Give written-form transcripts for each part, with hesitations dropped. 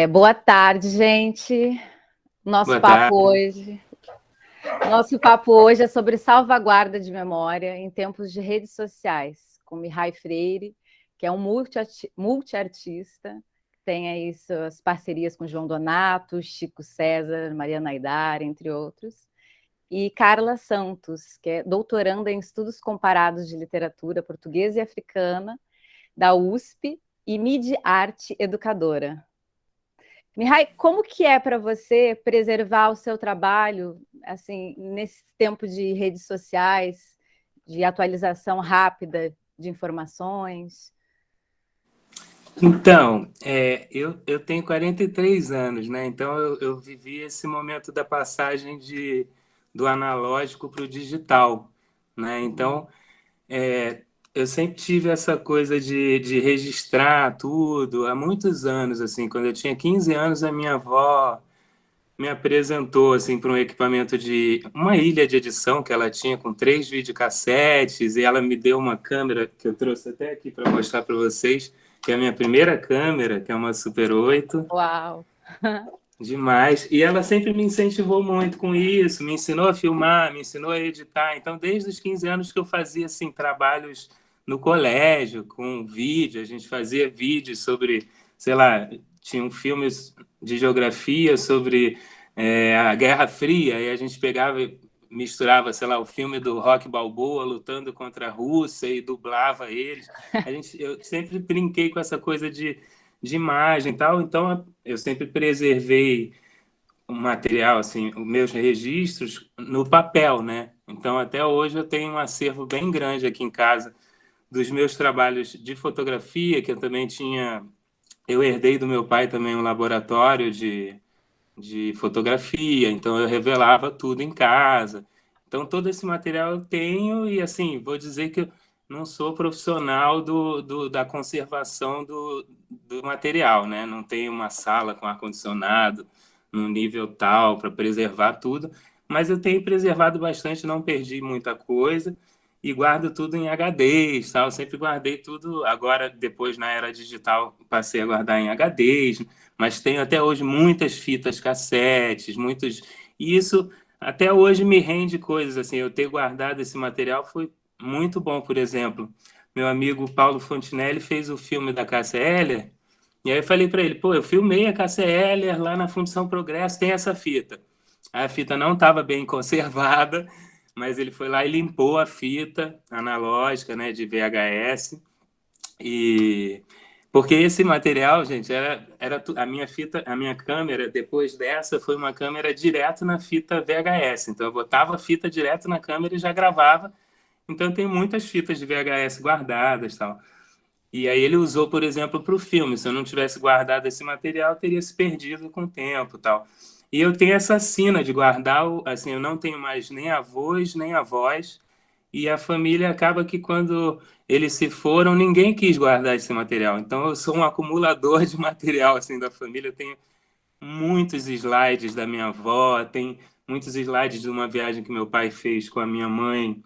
Boa tarde, gente. Nosso Boa papo tarde. hoje, nosso papo hoje é sobre salvaguarda de memória em tempos de redes sociais, com Mihai Freire, que é um multiartista, tem aí suas parcerias com João Donato, Chico César, Mariana Aidar, entre outros, e Carla Santos, que é doutoranda em estudos comparados de literatura portuguesa e africana da USP e Midi Arte Educadora. Mihai, como que é para você preservar o seu trabalho, assim, nesse tempo de redes sociais, de atualização rápida de informações? Então, eu tenho 43 anos, né? Então eu vivi esse momento da passagem do analógico para o digital, né? Então, eu sempre tive essa coisa de registrar tudo há muitos anos, assim. Quando eu tinha 15 anos, a minha avó me apresentou assim para um equipamento de uma ilha de edição que ela tinha com 3 videocassetes, e ela me deu uma câmera que eu trouxe até aqui para mostrar para vocês, que é a minha primeira câmera, que é uma Super 8. Uau! Demais. E ela sempre me incentivou muito com isso, me ensinou a filmar, me ensinou a editar. Então, desde os 15 anos que eu fazia assim trabalhos no colégio com vídeo, a gente fazia vídeos sobre, sei lá, tinham filmes de geografia sobre a Guerra Fria, e a gente pegava e misturava, sei lá, o filme do Rocky Balboa lutando contra a Rússia e dublava eles. Eu sempre brinquei com essa coisa de imagem e tal, então eu sempre preservei o material, assim, os meus registros no papel, né? Então até hoje eu tenho um acervo bem grande aqui em casa dos meus trabalhos de fotografia, que eu também tinha, eu herdei do meu pai também um laboratório de fotografia, então eu revelava tudo em casa. Então todo esse material eu tenho e assim, vou dizer que eu não sou profissional da conservação do material, né? Não tenho uma sala com ar-condicionado num nível tal para preservar tudo, mas eu tenho preservado bastante, não perdi muita coisa e guardo tudo em HDs, tal. Eu sempre guardei tudo. Agora, depois na era digital, passei a guardar em HDs, mas tenho até hoje muitas fitas cassetes, muitos. E isso até hoje me rende coisas assim. Eu ter guardado esse material foi muito bom. Por exemplo, meu amigo Paulo Fontinelli fez o filme da Cássia Eller, e aí eu falei para ele, pô, eu filmei a Cássia Eller lá na Fundição Progresso, tem essa fita. A fita não estava bem conservada, mas ele foi lá e limpou a fita analógica, né, de VHS, e porque esse material, gente, era a minha fita, a minha câmera, depois dessa, foi uma câmera direto na fita VHS. Então eu botava a fita direto na câmera e já gravava. Então tem muitas fitas de VHS guardadas, tal. E aí ele usou, por exemplo, para o filme. Se eu não tivesse guardado esse material, teria se perdido com o tempo, tal. E eu tenho essa sina de guardar, assim, eu não tenho mais nem avós, nem avós, e a família acaba que quando eles se foram, ninguém quis guardar esse material. Então eu sou um acumulador de material assim da família. Eu tenho muitos slides da minha avó, tem muitos slides de uma viagem que meu pai fez com a minha mãe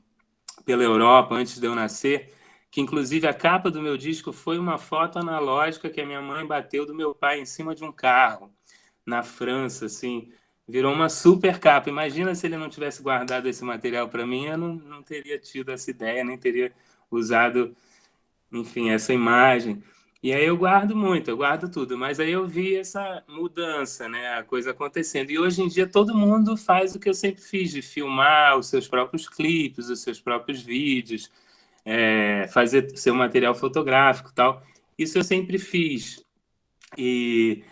pela Europa antes de eu nascer, que inclusive a capa do meu disco foi uma foto analógica que a minha mãe bateu do meu pai em cima de um carro na França, assim, virou uma super capa. Imagina se ele não tivesse guardado esse material para mim, eu não teria tido essa ideia, nem teria usado, enfim, essa imagem. E aí eu guardo muito, eu guardo tudo, mas aí eu vi essa mudança, né, a coisa acontecendo. E hoje em dia todo mundo faz o que eu sempre fiz, de filmar os seus próprios clipes, os seus próprios vídeos, fazer seu material fotográfico, e tal. Isso eu sempre fiz. E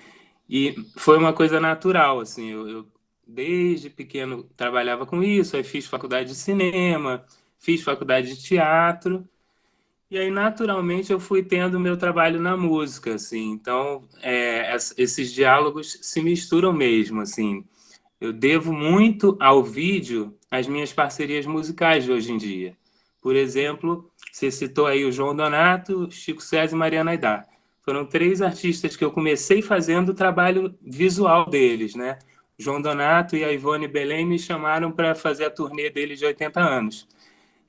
foi uma coisa natural, assim, eu desde pequeno trabalhava com isso, aí fiz faculdade de cinema, fiz faculdade de teatro, e aí naturalmente eu fui tendo meu trabalho na música, assim, então esses diálogos se misturam mesmo, assim, eu devo muito ao vídeo as minhas parcerias musicais de hoje em dia. Por exemplo, você citou aí o João Donato, Chico César e Mariana Aidar. Foram 3 artistas que eu comecei fazendo o trabalho visual deles, né? João Donato e a Ivone Belém me chamaram para fazer a turnê deles de 80 anos.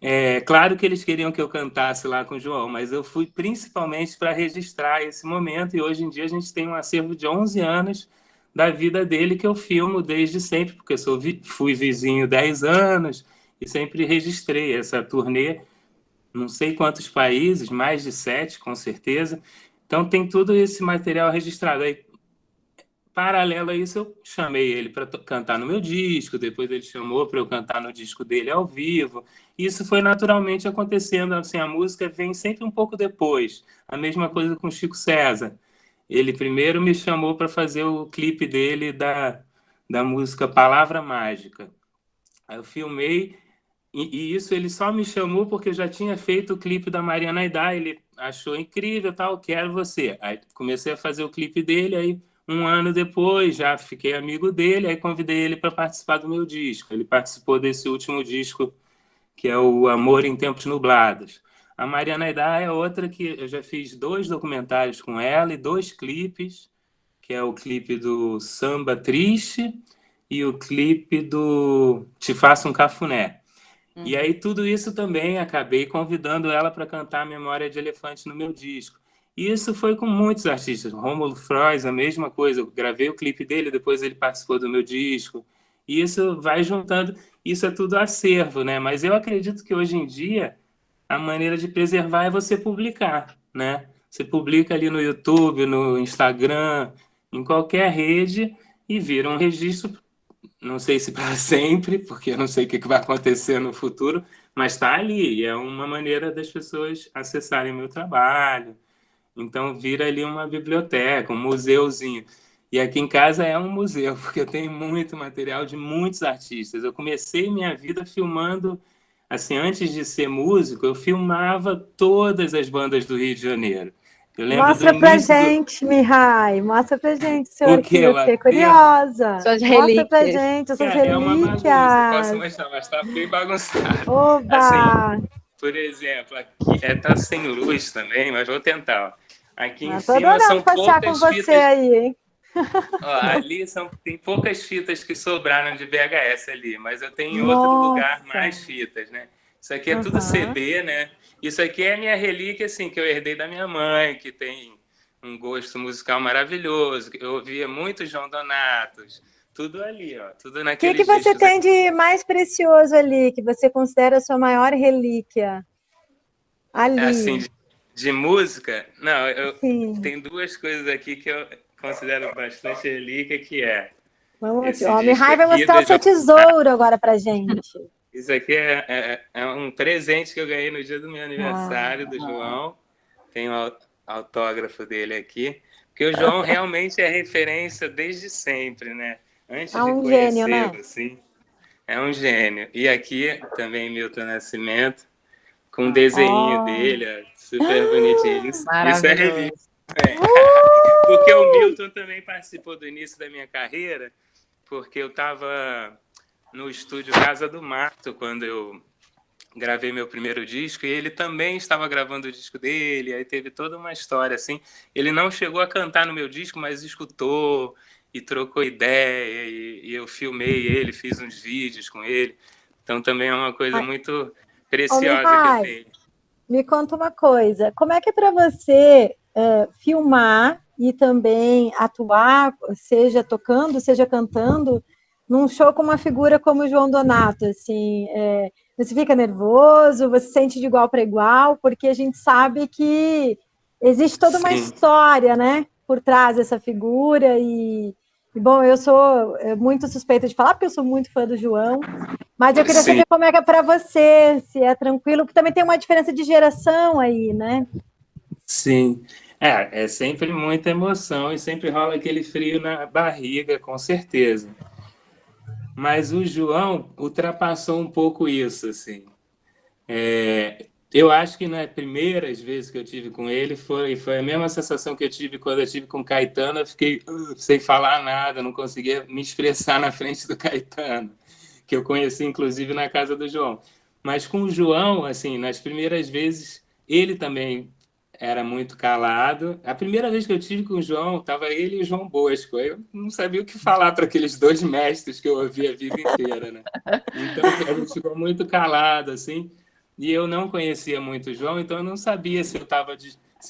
É claro que eles queriam que eu cantasse lá com o João, mas eu fui principalmente para registrar esse momento, e hoje em dia a gente tem um acervo de 11 anos da vida dele que eu filmo desde sempre, porque fui vizinho 10 anos e sempre registrei essa turnê, não sei quantos países, mais de 7, com certeza. Então tem tudo esse material registrado. Aí, paralelo a isso, eu chamei ele para cantar no meu disco, depois ele chamou para eu cantar no disco dele ao vivo. Isso foi naturalmente acontecendo, assim, a música vem sempre um pouco depois. A mesma coisa com o Chico César. Ele primeiro me chamou para fazer o clipe dele da música Palavra Mágica. Aí eu filmei, e isso ele só me chamou porque eu já tinha feito o clipe da Mariana Aidar, ele achou incrível, tal, quero você. Aí comecei a fazer o clipe dele, aí um ano depois já fiquei amigo dele, aí convidei ele para participar do meu disco. Ele participou desse último disco, que é o Amor em Tempos Nublados. A Mariana Aidar é outra que eu já fiz 2 documentários com ela e 2 clipes, que é o clipe do Samba Triste e o clipe do Te Faço um Cafuné. E aí tudo isso também acabei convidando ela para cantar Memória de Elefante no meu disco. E isso foi com muitos artistas. Rômulo Frois, a mesma coisa. Eu gravei o clipe dele, depois ele participou do meu disco. E isso vai juntando. Isso é tudo acervo, né? Mas eu acredito que hoje em dia a maneira de preservar é você publicar, né? Você publica ali no YouTube, no Instagram, em qualquer rede e vira um registro, não sei se para sempre, porque eu não sei o que vai acontecer no futuro, mas está ali, e é uma maneira das pessoas acessarem o meu trabalho. Então vira ali uma biblioteca, um museuzinho. E aqui em casa é um museu, porque eu tenho muito material de muitos artistas. Eu comecei minha vida filmando, assim, antes de ser músico, eu filmava todas as bandas do Rio de Janeiro. Eu lembro do Mostra pra início do... gente, Mihai. Mostra pra gente o seu O que? arquivo. Eu O fiquei aterro? curiosa. Suas Mostra pra relíquias. gente essas É uma bagunça, posso relíquias. mostrar, mas tá bem bagunçado. Assim, Oba! por exemplo, aqui tá sem luz também, mas vou tentar. Ó. Aqui em Tô cima adorando são passear com poucas você fitas. aí, hein? Ó, tem poucas fitas que sobraram de VHS ali, mas eu tenho em outro lugar Nossa! mais fitas, né? Isso aqui é tudo Aham. CD, né? Isso aqui é a minha relíquia, assim, que eu herdei da minha mãe, que tem um gosto musical maravilhoso. Eu ouvia muito João Donatos, tudo ali, ó, tudo O que que naqueles você discos aqui. tem de mais precioso ali, que você considera a sua maior relíquia? Assim, Ali. de música, não, Sim. tem 2 coisas aqui que eu considero bastante relíquia, que é Vamos aqui. esse Ó, o disco Mihai vai aqui mostrar do o seu João. tesouro agora pra gente. Isso aqui é um presente que eu ganhei no dia do meu Ah, aniversário do João. Tem o autógrafo dele aqui. Porque o João realmente é referência desde sempre, né? Antes é de um gênio, conhecê-lo, né? assim, é um gênio. E aqui também Milton Nascimento, com um Ah, desenho Ó. dele, ó, super bonitinho. Isso é relíquia. maravilhoso. É. Porque o Milton também participou do início da minha carreira, porque eu estava no estúdio Casa do Mato, quando eu gravei meu primeiro disco, e ele também estava gravando o disco dele, aí teve toda uma história, assim. Ele não chegou a cantar no meu disco, mas escutou e trocou ideia, e eu filmei ele, fiz uns vídeos com ele. Então também é uma coisa Ai, muito ô, preciosa que eu Mihai, tenho. me conta uma coisa. Como é que é para você filmar e também atuar, seja tocando, seja cantando, num show com uma figura como o João Donato? Assim, você fica nervoso? Você sente de igual para igual? Porque a gente sabe que existe toda uma Sim, história, né, por trás dessa figura e bom, eu sou muito suspeita de falar porque eu sou muito fã do João. Mas eu queria sim, saber como é que é para você, se é tranquilo, porque também tem uma diferença de geração aí, né? sim. É sempre muita emoção e sempre rola aquele frio na barriga, com certeza. Mas o João ultrapassou um pouco isso, assim. Eu acho que nas primeiras vezes que eu tive com ele foi a mesma sensação que eu tive quando eu tive com o Caetano. Eu fiquei sem falar nada, não conseguia me expressar na frente do Caetano, que eu conheci inclusive na casa do João. Mas com o João, assim, nas primeiras vezes, ele também era muito calado. A primeira vez que eu tive com o João, estava ele e o João Bosco. Eu não sabia o que falar para aqueles 2 mestres que eu ouvi a vida inteira, né? Então a gente ficou muito calado, assim. e eu não conhecia muito o João, então eu não sabia se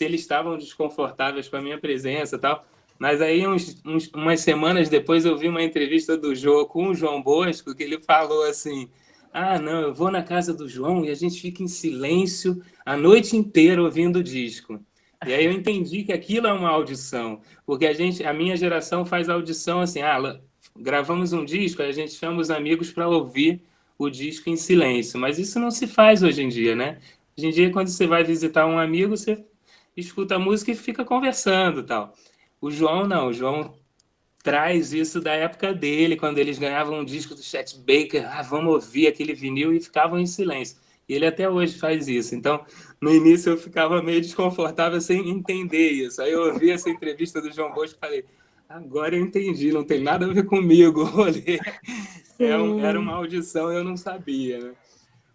eles estavam desconfortáveis com a minha presença e tal. Mas aí, umas semanas depois, eu vi uma entrevista do João com o João Bosco, que ele falou assim: ah, não, eu vou na casa do João e a gente fica em silêncio a noite inteira ouvindo o disco. E aí eu entendi que aquilo é uma audição, porque a minha geração faz audição assim, gravamos um disco, aí a gente chama os amigos para ouvir o disco em silêncio, mas isso não se faz hoje em dia, né? Hoje em dia, quando você vai visitar um amigo, você escuta a música e fica conversando e tal. O João não, o João traz isso da época dele, quando eles ganhavam um disco do Chet Baker, vamos ouvir aquele vinil, e ficavam em silêncio. E ele até hoje faz isso. Então, no início eu ficava meio desconfortável sem entender isso. Aí eu ouvi essa entrevista do João Bosco e falei, agora eu entendi, não tem nada a ver comigo. Era uma audição, eu não sabia, né?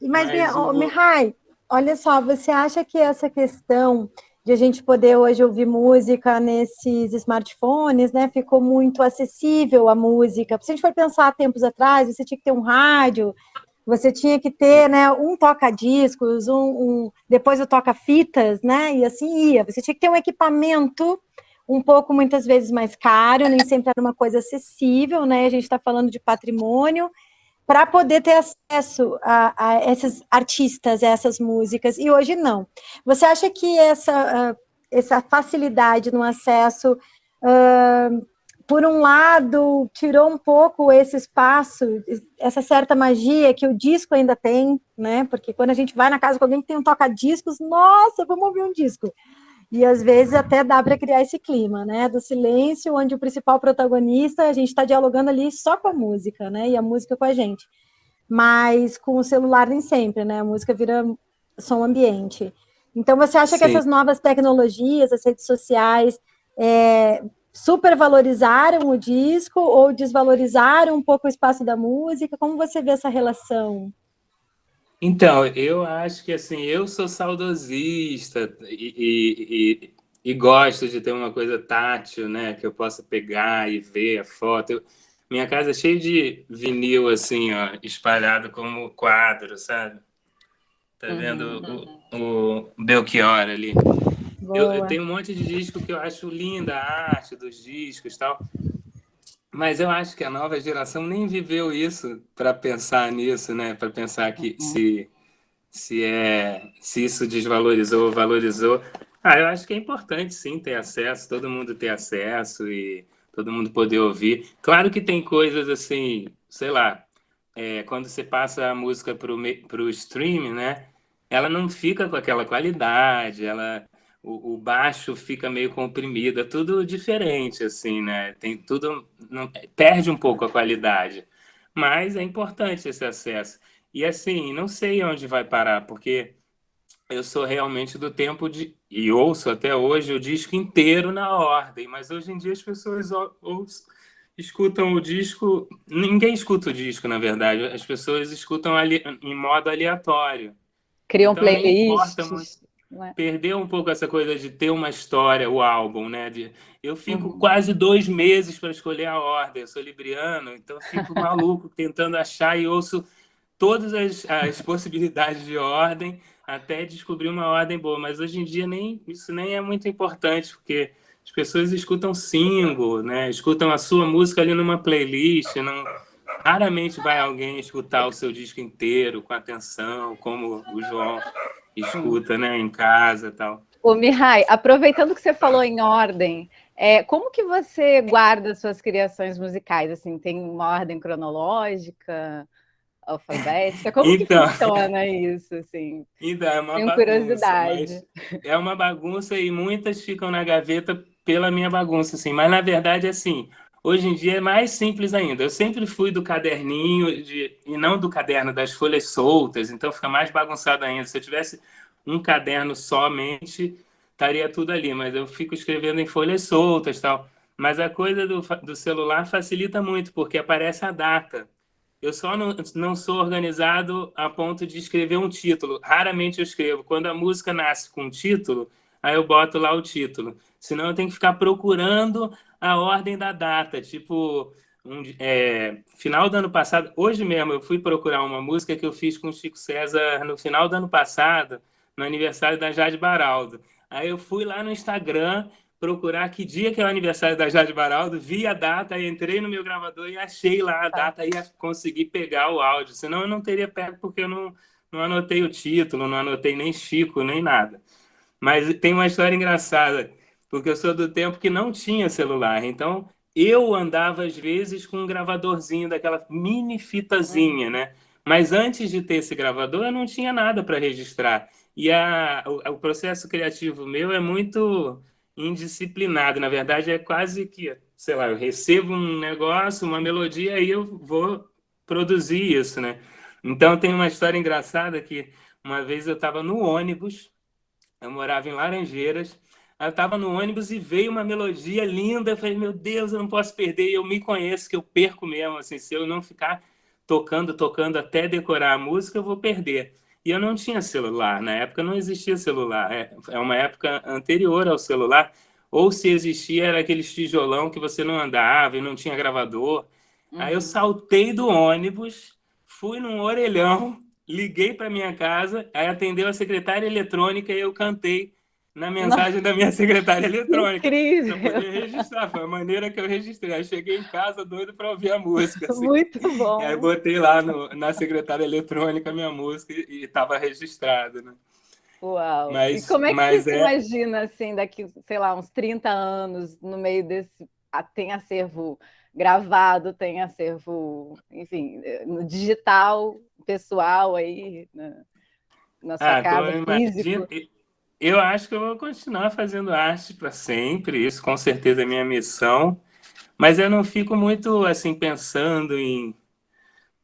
Mas Mihai, olha só, você acha que essa questão de a gente poder hoje ouvir música nesses smartphones, né, ficou muito acessível a música? Se a gente for pensar tempos atrás, você tinha que ter um rádio, você tinha que ter, né, um toca-discos, depois o toca-fitas, né, e assim ia. Você tinha que ter um equipamento um pouco, muitas vezes, mais caro, nem sempre era uma coisa acessível, né, a gente está falando de patrimônio, para poder ter acesso a esses artistas, a essas músicas, e hoje não. Você acha que essa facilidade no acesso, por um lado, tirou um pouco esse espaço, essa certa magia que o disco ainda tem, né? Porque quando a gente vai na casa com alguém que tem um toca-discos, nossa, vamos ouvir um disco. E às vezes até dá para criar esse clima, né? Do silêncio, onde o principal protagonista, a gente está dialogando ali só com a música, né? E a música com a gente. Mas com o celular nem sempre, né? A música vira som ambiente. Então, você acha que essas novas tecnologias, as redes sociais, supervalorizaram o disco ou desvalorizaram um pouco o espaço da música? Como você vê essa relação? Então, eu acho que assim, eu sou saudosista e gosto de ter uma coisa tátil, né? Que eu possa pegar e ver a foto. Minha casa é cheia de vinil, assim, ó, espalhado como quadro, sabe? Tá vendo o Belchior ali? Eu tenho um monte de disco que eu acho linda a arte dos discos e tal. Mas eu acho que a nova geração nem viveu isso para pensar nisso, né? Para pensar que se isso desvalorizou ou valorizou. Eu acho que é importante sim ter acesso, todo mundo ter acesso e todo mundo poder ouvir. Claro que tem coisas assim, sei lá, quando você passa a música para o streaming, né? Ela não fica com aquela qualidade, o baixo fica meio comprimido, é tudo diferente, assim, né? Tem tudo, perde um pouco a qualidade, mas é importante esse acesso. E assim, não sei onde vai parar, porque eu sou realmente do tempo e ouço até hoje o disco inteiro na ordem, mas hoje em dia as pessoas escutam o disco. Ninguém escuta o disco, na verdade, as pessoas escutam em modo aleatório. Criam Então nem importa muito. playlists. Né? Perdeu um pouco essa coisa de ter uma história, o álbum, né? Eu fico quase 2 meses para escolher a ordem. Eu sou libriano, então eu fico maluco tentando achar e ouço todas as possibilidades de ordem até descobrir uma ordem boa. Mas hoje em dia isso nem é muito importante, porque as pessoas escutam single, né? Escutam a sua música ali numa playlist. Raramente vai alguém escutar o seu disco inteiro com atenção, como o João escuta, né, em casa e tal. Ô, Mihai, aproveitando que você falou em ordem, como que você guarda suas criações musicais? Assim, tem uma ordem cronológica, alfabética? Como que funciona isso? Assim? Então, é uma Tenho bagunça, curiosidade. mas é uma bagunça e muitas ficam na gaveta pela minha bagunça, assim. Mas, na verdade, assim, hoje em dia é mais simples ainda. Eu sempre fui do caderninho e não do caderno das folhas soltas, então fica mais bagunçado ainda. Se eu tivesse um caderno somente, estaria tudo ali, mas eu fico escrevendo em folhas soltas, tal. Mas a coisa do celular facilita muito, porque aparece a data. Eu só não sou organizado a ponto de escrever um título. Raramente eu escrevo. Quando a música nasce com um título, aí eu boto lá o título. Senão eu tenho que ficar procurando a ordem da data. Tipo, final do ano passado, hoje mesmo, eu fui procurar uma música que eu fiz com o Chico César no final do ano passado, no aniversário da Jade Baraldo. Aí eu fui lá no Instagram procurar que dia que é o aniversário da Jade Baraldo, vi a data, entrei no meu gravador e achei lá a data e consegui pegar o áudio. Senão eu não teria pego, porque eu não anotei o título, não anotei nem Chico, nem nada. Mas tem uma história engraçada, porque eu sou do tempo que não tinha celular. Então, eu andava, às vezes, com um gravadorzinho, daquela mini fitazinha, né? Mas antes de ter esse gravador, eu não tinha nada para registrar. E o processo criativo meu é muito indisciplinado. Na verdade, é quase que, sei lá, eu recebo um negócio, uma melodia, e eu vou produzir isso, né? Então, tem uma história engraçada que uma vez eu estava no ônibus, eu morava em Laranjeiras, eu estava no ônibus e veio uma melodia linda, eu falei, meu Deus, eu não posso perder, e eu me conheço que eu perco mesmo, assim, se eu não ficar tocando até decorar a música, eu vou perder. E eu não tinha celular, na época não existia celular, é uma época anterior ao celular, ou se existia era aqueles tijolão que você não andava e não tinha gravador. Aí eu saltei do ônibus, fui num orelhão, liguei para minha casa, aí atendeu a secretária eletrônica e eu cantei na mensagem da minha secretária eletrônica. Incrível! Para poder registrar, foi a maneira que eu registrei. Aí cheguei em casa doido para ouvir a música. Assim. Muito bom! E aí botei lá na secretária eletrônica a minha música e estava registrado, né? Uau! E como é que você se imagina, assim, daqui, sei lá, uns 30 anos, no meio desse... Tem acervo gravado, tem acervo, enfim, no digital, pessoal aí, na sua casa, físico? Eu acho que eu vou continuar fazendo arte para sempre, isso com certeza é minha missão, mas eu não fico muito, assim, pensando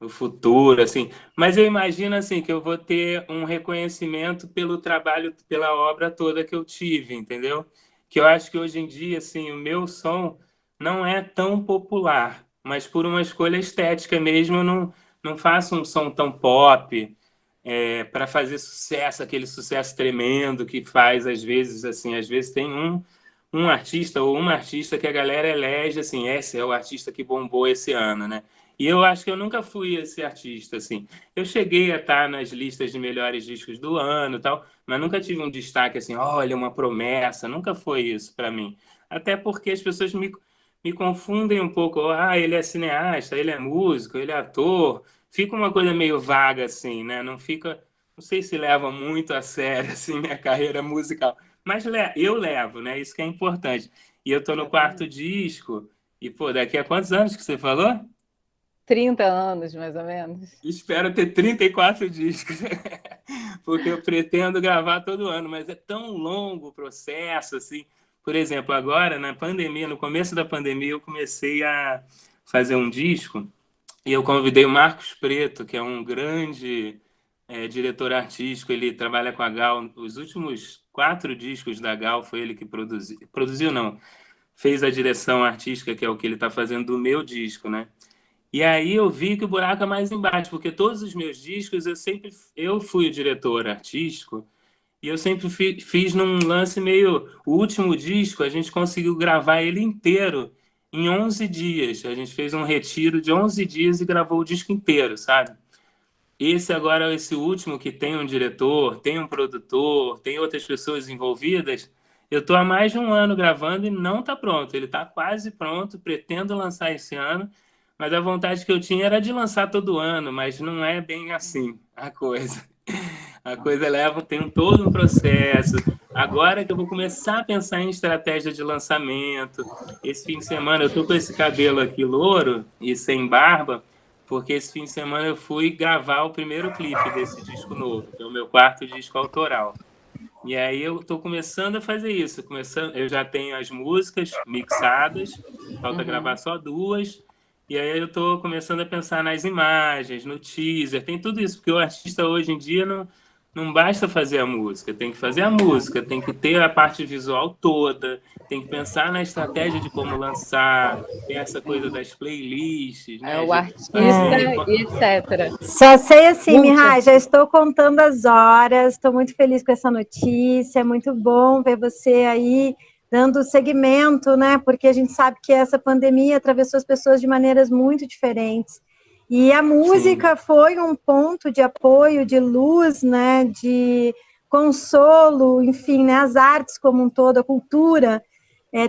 no futuro, assim, mas eu imagino, assim, que eu vou ter um reconhecimento pelo trabalho, pela obra toda que eu tive, entendeu? Que eu acho que hoje em dia, assim, o meu som não é tão popular, mas por uma escolha estética mesmo, eu não faço um som tão pop, para fazer sucesso, aquele sucesso tremendo que faz, às vezes, assim, às vezes tem um artista ou uma artista que a galera elege, assim, esse é o artista que bombou esse ano, né? E eu acho que eu nunca fui esse artista, assim. Eu cheguei a estar nas listas de melhores discos do ano e tal, mas nunca tive um destaque assim, olha, uma promessa, nunca foi isso para mim. Até porque as pessoas me confundem um pouco. Ah, ele é cineasta, ele é músico, ele é ator. Fica uma coisa meio vaga, assim, né? Não fica... Não sei se leva muito a sério, assim, minha carreira musical. Mas eu levo, né? Isso que é importante. E eu tô no 4º disco. E, pô, daqui a quantos anos que você falou? 30 anos, mais ou menos. Espero ter 34 discos, porque eu pretendo gravar todo ano, mas é tão longo o processo, assim. Por exemplo, agora, na pandemia, no começo da pandemia, eu comecei a fazer um disco e eu convidei o Marcos Preto, que é um grande diretor artístico, ele trabalha com a Gal. Os últimos 4 discos da Gal foi ele que produziu. Produziu, não. Fez a direção artística, que é o que ele está fazendo do meu disco, né? E aí eu vi que o buraco é mais embaixo, porque todos os meus discos eu fui o diretor artístico e eu sempre fiz num lance meio... O último disco a gente conseguiu gravar ele inteiro em 11 dias. A gente fez um retiro de 11 dias e gravou o disco inteiro, sabe? Esse último que tem um diretor, tem um produtor, tem outras pessoas envolvidas, eu estou há mais de um ano gravando e não está pronto. Ele está quase pronto, pretendo lançar esse ano, mas a vontade que eu tinha era de lançar todo ano, mas não é bem assim a coisa. A coisa tem todo um processo. Agora que eu vou começar a pensar em estratégia de lançamento. Esse fim de semana eu estou com esse cabelo aqui louro e sem barba, porque esse fim de semana eu fui gravar o primeiro clipe desse disco novo, que é o meu 4º disco autoral. E aí eu estou começando a fazer isso. Eu já tenho as músicas mixadas, falta gravar só 2. E aí eu estou começando a pensar nas imagens, no teaser, tem tudo isso, porque o artista hoje em dia não basta fazer a música, tem que fazer a música, tem que ter a parte visual toda, tem que pensar na estratégia de como lançar, tem essa coisa das playlists, né? O artista e etc. Só sei assim, Mihai, já estou contando as horas, estou muito feliz com essa notícia, é muito bom ver você aí dando segmento, né? Porque a gente sabe que essa pandemia atravessou as pessoas de maneiras muito diferentes. E a música foi um ponto de apoio, de luz, né? De consolo, enfim, né? As artes como um todo, a cultura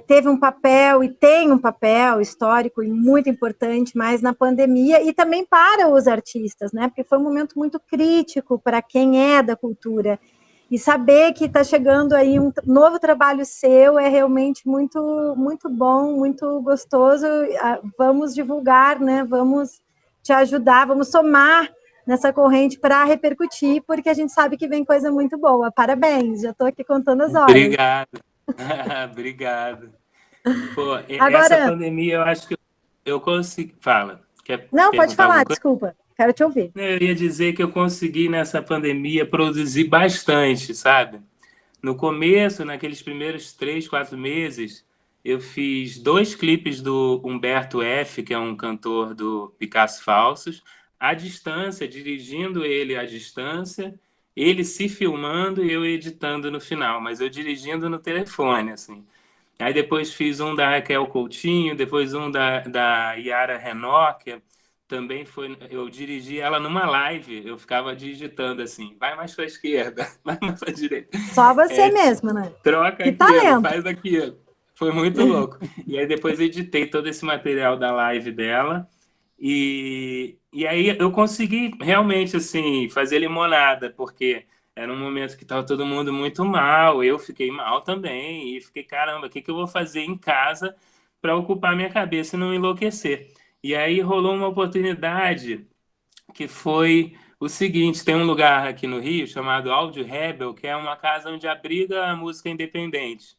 teve um papel e tem um papel histórico e muito importante, mas na pandemia e também para os artistas, né? Porque foi um momento muito crítico para quem é da cultura. E saber que está chegando aí um novo trabalho seu é realmente muito, muito bom, muito gostoso. Vamos divulgar, né? Vamos te ajudar, vamos somar nessa corrente para repercutir, porque a gente sabe que vem coisa muito boa. Parabéns, já estou aqui contando as horas. Obrigado. Obrigado. Pô, essa pandemia, eu acho que eu consegui... Fala. Não, pode falar, desculpa. Quero te ouvir. Eu ia dizer que eu consegui, nessa pandemia, produzir bastante, sabe? No começo, naqueles primeiros 3, 4 meses, eu fiz 2 clipes do Humberto F., que é um cantor do Picasso Falsos, à distância, dirigindo ele à distância, ele se filmando e eu editando no final, mas eu dirigindo no telefone, assim. Aí depois fiz um da Raquel Coutinho, depois um da Yara Renault, que também foi... Eu dirigi ela numa live, eu ficava digitando assim, vai mais para a esquerda, vai mais para a direita. Só você mesmo, né? Troca que aquilo, talento. faz aquilo. Foi muito louco. E aí depois editei todo esse material da live dela, e aí eu consegui realmente assim fazer limonada, porque era um momento que estava todo mundo muito mal, eu fiquei mal também, e fiquei, caramba, o que eu vou fazer em casa para ocupar minha cabeça e não enlouquecer? E aí rolou uma oportunidade que foi o seguinte, tem um lugar aqui no Rio chamado Áudio Rebel, que é uma casa onde abriga a música independente.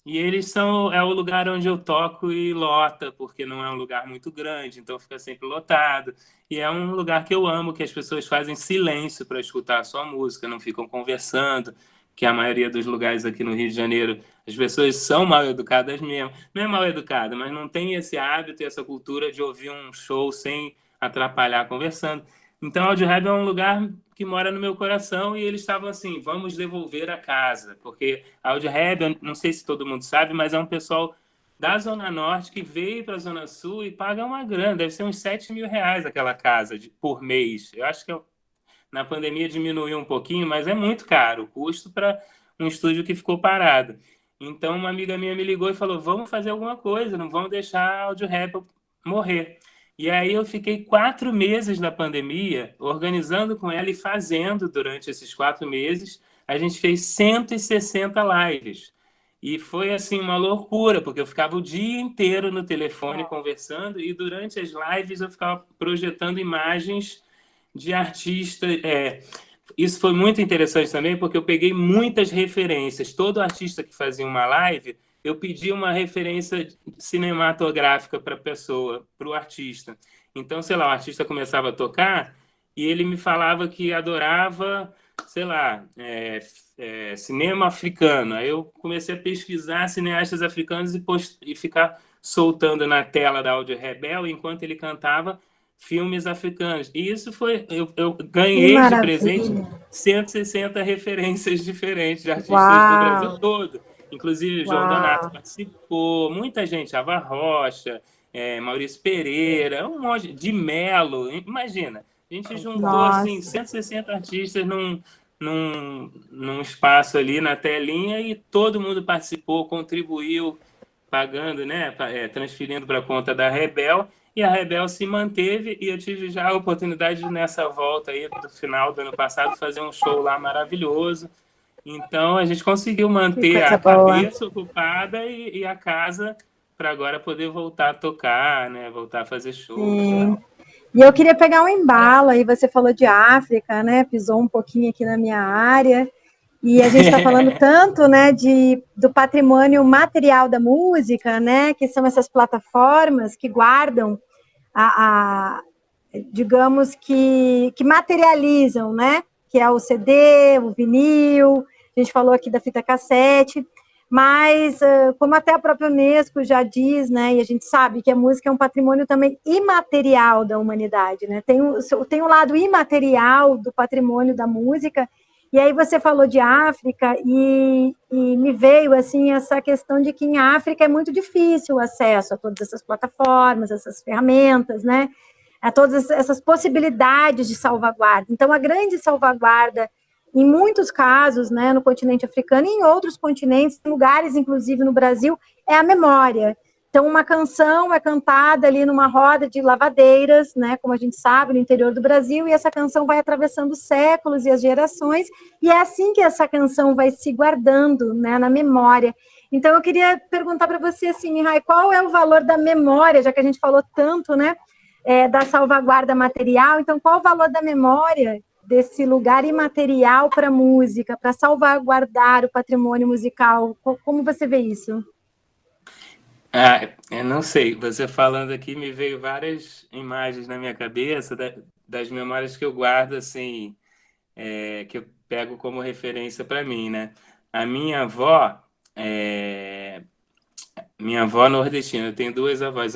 E eles é o lugar onde eu toco e lota, porque não é um lugar muito grande, então fica sempre lotado. E é um lugar que eu amo, que as pessoas fazem silêncio para escutar a sua música, não ficam conversando, que a maioria dos lugares aqui no Rio de Janeiro, as pessoas são mal educadas mesmo. Não é mal educada, mas não tem esse hábito e essa cultura de ouvir um show sem atrapalhar conversando. Então, a Audio Rebel é um lugar que mora no meu coração e eles estavam assim, vamos devolver a casa, porque a Audio Rebel, não sei se todo mundo sabe, mas é um pessoal da Zona Norte que veio para a Zona Sul e paga uma grana, deve ser uns 7 mil reais aquela casa por mês. Eu acho que na pandemia diminuiu um pouquinho, mas é muito caro o custo para um estúdio que ficou parado. Então, uma amiga minha me ligou e falou, vamos fazer alguma coisa, não vamos deixar a Audio Rebel morrer. E aí eu fiquei 4 meses na pandemia organizando com ela e fazendo durante esses 4 meses. A gente fez 160 lives. E foi assim uma loucura, porque eu ficava o dia inteiro no telefone conversando e durante as lives eu ficava projetando imagens de artistas. Isso foi muito interessante também, porque eu peguei muitas referências. Todo artista que fazia uma live, eu pedi uma referência cinematográfica para a pessoa, para o artista. Então, sei lá, o artista começava a tocar e ele me falava que adorava, sei lá, cinema africano. Aí eu comecei a pesquisar cineastas africanos e ficar soltando na tela da Audio Rebel enquanto ele cantava filmes africanos. E isso foi... Eu ganhei de presente 160 referências diferentes de artistas do Brasil todo. Inclusive, João Donato participou, muita gente, Ava Rocha, Maurício Pereira, um monte de Melo. Imagina, a gente juntou assim, 160 artistas num espaço ali na telinha e todo mundo participou, contribuiu, pagando, né, transferindo para a conta da Rebel. E a Rebel se manteve e eu tive já a oportunidade de, nessa volta aí do final do ano passado, fazer um show lá maravilhoso. Então, a gente conseguiu manter a cabeça ocupada e a casa para agora poder voltar a tocar, né? Voltar a fazer shows. Sim. E eu queria pegar um embalo, aí você falou de África, né? Pisou um pouquinho aqui na minha área. E a gente está falando tanto, né, do patrimônio material da música, né? Que são essas plataformas que guardam digamos que materializam, né? Que é o CD, o vinil, a gente falou aqui da fita cassete, mas como até a própria Unesco já diz, né? E a gente sabe que a música é um patrimônio também imaterial da humanidade, né? Tem o lado imaterial do patrimônio da música E aí você falou de África e me veio assim essa questão de que em África é muito difícil o acesso a todas essas plataformas, essas ferramentas, né? A todas essas possibilidades de salvaguarda. Então, a grande salvaguarda, em muitos casos, né, no continente africano e em outros continentes, em lugares, inclusive no Brasil, é a memória. Então, uma canção é cantada ali numa roda de lavadeiras, né, como a gente sabe, no interior do Brasil, e essa canção vai atravessando os séculos e as gerações, e é assim que essa canção vai se guardando, né, na memória. Então, eu queria perguntar para você, assim, Mihai, qual é o valor da memória, já que a gente falou tanto, né, da salvaguarda material, então qual o valor da memória desse lugar imaterial para a música, para salvaguardar o patrimônio musical? Como você vê isso? Eu não sei. Você falando aqui me veio várias imagens na minha cabeça das memórias que eu guardo, assim, que eu pego como referência para mim, né? A minha avó nordestina, eu tenho duas avós,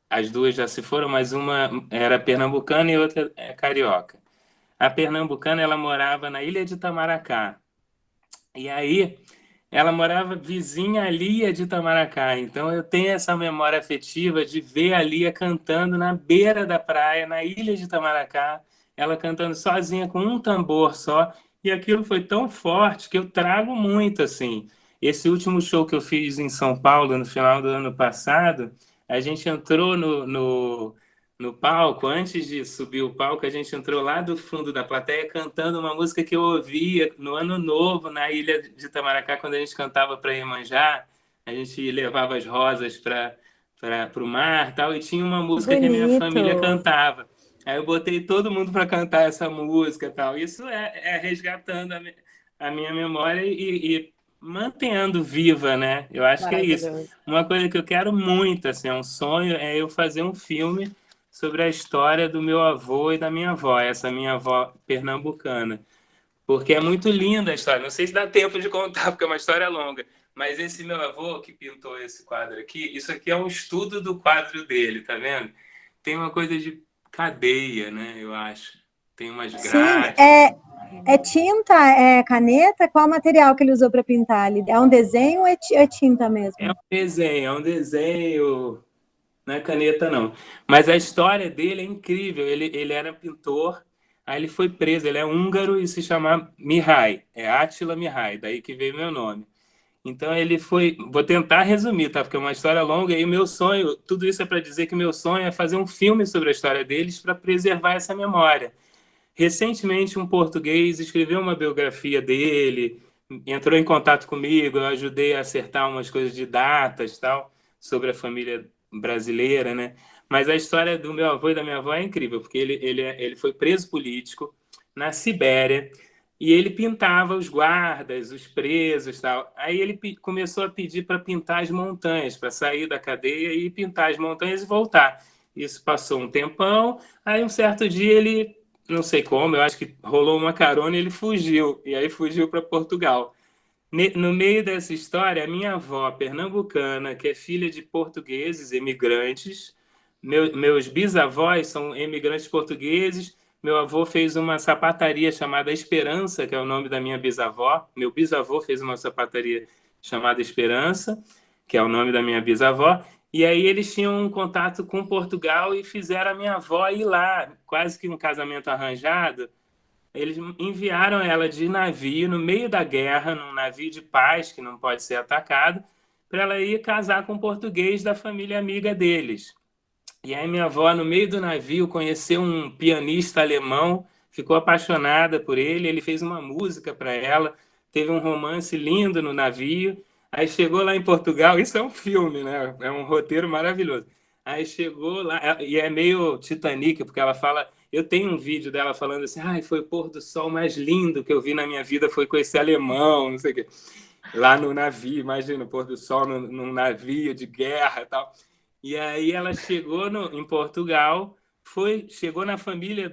as duas já se foram, mas uma era pernambucana e outra é carioca. A pernambucana, ela morava na ilha de Itamaracá. E aí, ela morava vizinha a Lia de Itamaracá. Então, eu tenho essa memória afetiva de ver a Lia cantando na beira da praia, na ilha de Itamaracá, ela cantando sozinha com um tambor só. E aquilo foi tão forte que eu trago muito, assim. Esse último show que eu fiz em São Paulo, no final do ano passado, a gente entrou no palco, antes de subir o palco, a gente entrou lá do fundo da plateia cantando uma música que eu ouvia no Ano Novo, na ilha de Itamaracá, quando a gente cantava para Iemanjá, a gente levava as rosas para o mar tal, e tinha uma música que a minha família cantava. Aí eu botei todo mundo para cantar essa música tal. Isso é resgatando a minha memória e mantendo viva, né? Eu acho que é isso. Uma coisa que eu quero muito, assim, é um sonho, é eu fazer um filme sobre a história do meu avô e da minha avó, essa minha avó pernambucana. Porque é muito linda a história. Não sei se dá tempo de contar, porque é uma história longa. Mas esse meu avô que pintou esse quadro aqui, isso aqui é um estudo do quadro dele, tá vendo? Tem uma coisa de cadeia, né? Eu acho. Tem umas grades. Sim, é tinta, é caneta? Qual material que ele usou para pintar ali? É um desenho ou é tinta mesmo? É um desenho. Não é caneta, não. Mas a história dele é incrível. Ele era pintor, aí ele foi preso. Ele é húngaro e se chama Mihai. É Átila Mihai, daí que veio meu nome. Então ele foi. Vou tentar resumir, tá? Porque é uma história longa. E meu sonho, tudo isso é para dizer que meu sonho é fazer um filme sobre a história deles para preservar essa memória. Recentemente, um português escreveu uma biografia dele, entrou em contato comigo, eu ajudei a acertar umas coisas de datas, tal, sobre a família brasileira, né? Mas a história do meu avô e da minha avó é incrível, porque ele foi preso político na Sibéria e ele pintava os guardas, os presos, tal. Aí ele começou a pedir para pintar as montanhas, para sair da cadeia e pintar as montanhas e voltar. Isso passou um tempão, aí um certo dia ele, não sei como, eu acho que rolou uma carona e ele fugiu, e aí fugiu para Portugal. No meio dessa história, a minha avó pernambucana, que é filha de portugueses emigrantes, meus bisavós são emigrantes portugueses, meu avô fez uma sapataria chamada Esperança, que é o nome da minha bisavó, meu bisavô fez uma sapataria chamada Esperança, que é o nome da minha bisavó, e aí eles tinham um contato com Portugal e fizeram a minha avó ir lá, quase que um casamento arranjado. Eles enviaram ela de navio no meio da guerra, num navio de paz que não pode ser atacado, para ela ir casar com um português da família amiga deles. E aí minha avó, no meio do navio, conheceu um pianista alemão, ficou apaixonada por ele, ele fez uma música para ela, teve um romance lindo no navio. Aí chegou lá em Portugal, isso é um filme, né? É um roteiro maravilhoso. Aí chegou lá, e é meio Titanic, porque ela fala. Eu tenho um vídeo dela falando assim: ai, foi o pôr do sol mais lindo que eu vi na minha vida, foi com esse alemão, não sei o quê. Lá no navio, imagina o pôr do sol num navio de guerra e tal. E aí ela chegou em Portugal, chegou na família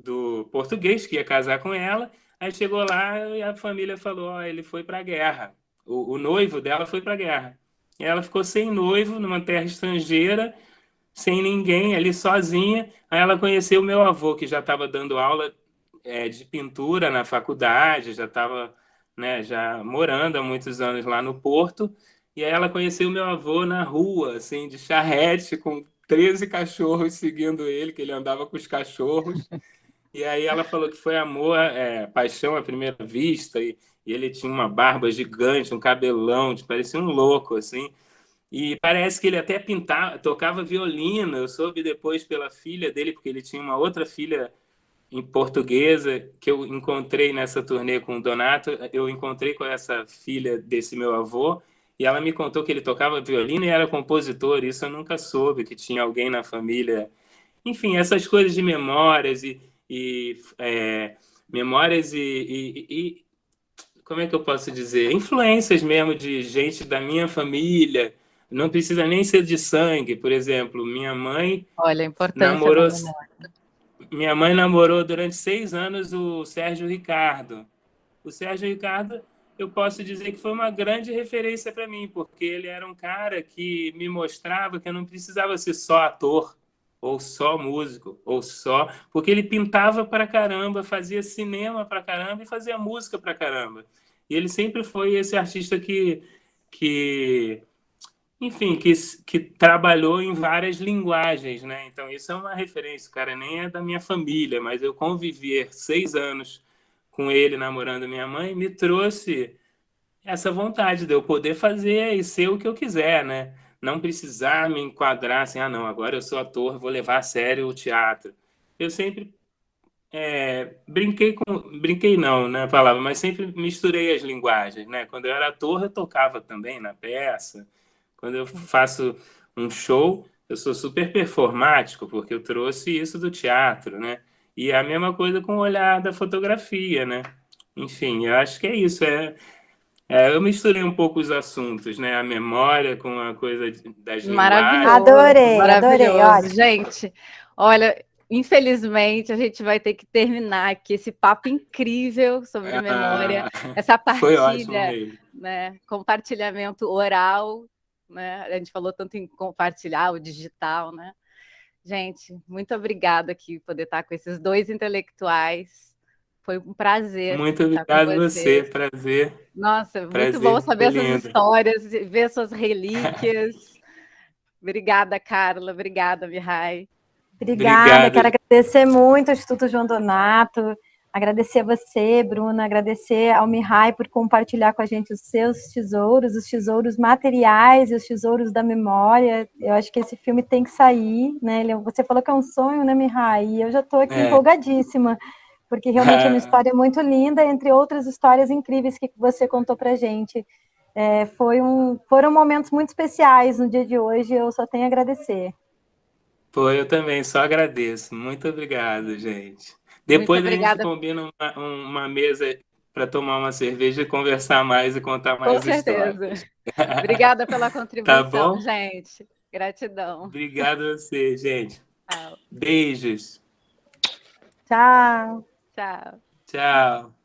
do português que ia casar com ela. Aí chegou lá e a família falou: ó, ele foi para a guerra. O noivo dela foi para a guerra. E ela ficou sem noivo, numa terra estrangeira, sem ninguém, ali sozinha. Aí ela conheceu o meu avô, que já estava dando aula de pintura na faculdade, já estava, né, já morando há muitos anos lá no Porto, e aí ela conheceu meu avô na rua, assim, de charrete, com 13 cachorros seguindo ele, que ele andava com os cachorros. E aí ela falou que foi amor, paixão à primeira vista, e ele tinha uma barba gigante, um cabelão, parecia um louco, assim. E parece que ele até pintava, tocava violino. Eu soube depois pela filha dele, porque ele tinha uma outra filha em portuguesa que eu encontrei nessa turnê com o Donato. Eu encontrei com essa filha desse meu avô e ela me contou que ele tocava violino e era compositor. Isso eu nunca soube, que tinha alguém na família. Enfim, essas coisas de memórias e memórias e como é que eu posso dizer? Influências mesmo de gente da minha família. Não precisa nem ser de sangue. Por exemplo, Olha, a importância da namorou, memória. minha mãe namorou durante 6 anos o Sérgio Ricardo. O Sérgio Ricardo, eu posso dizer que foi uma grande referência para mim, porque ele era um cara que me mostrava que eu não precisava ser só ator, ou só músico, ou só. Porque ele pintava para caramba, fazia cinema para caramba e fazia música para caramba. E ele sempre foi esse artista que enfim, que trabalhou em várias linguagens, né? Então, isso é uma referência. O cara nem é da minha família, mas eu conviver 6 anos com ele namorando minha mãe me trouxe essa vontade de eu poder fazer e ser o que eu quiser, né? Não precisar me enquadrar assim, ah, não, agora eu sou ator, vou levar a sério o teatro. Eu sempre brinquei não, né, a palavra, mas sempre misturei as linguagens, né? Quando eu era ator, eu tocava também na peça. Quando eu faço um show, eu sou super performático, porque eu trouxe isso do teatro, né? E a mesma coisa com o olhar da fotografia, né? Enfim, eu acho que é isso. Eu misturei um pouco os assuntos, né? A memória com a coisa das linguagens. Maravilhoso, Adorei, maravilhoso. olha. Gente, olha, infelizmente a gente vai ter que terminar aqui esse papo incrível sobre memória, essa Foi ótimo partilha, mesmo. né, compartilhamento oral, né? A gente falou tanto em compartilhar o digital, né? Gente, muito obrigada aqui por poder estar com esses dois intelectuais. Foi um prazer Muito estar com obrigado a você. vocês. Prazer. Nossa, muito bom Prazer. saber Foi essas lindo. histórias, ver suas relíquias. Obrigada, Carla. Obrigada, Mihai. Obrigada, Obrigado. quero agradecer muito ao Instituto João Donato, agradecer a você, Bruna, agradecer ao Mihai por compartilhar com a gente os seus tesouros, os tesouros materiais e os tesouros da memória. Eu acho que esse filme tem que sair, né? Você falou que é um sonho, né, Mihai? E eu já estou aqui empolgadíssima, porque realmente é uma história muito linda, entre outras histórias incríveis que você contou para a gente. Foram momentos muito especiais no dia de hoje, eu só tenho a agradecer. Pô, eu também só agradeço. Muito obrigado, gente. Muito Depois a gente obrigada. combina uma mesa para tomar uma cerveja e conversar mais e contar Com mais certeza. histórias. Obrigada pela Tá contribuição, bom? gente. Gratidão. Obrigado a você, gente. Tchau. Beijos. Tchau. Tchau. Tchau.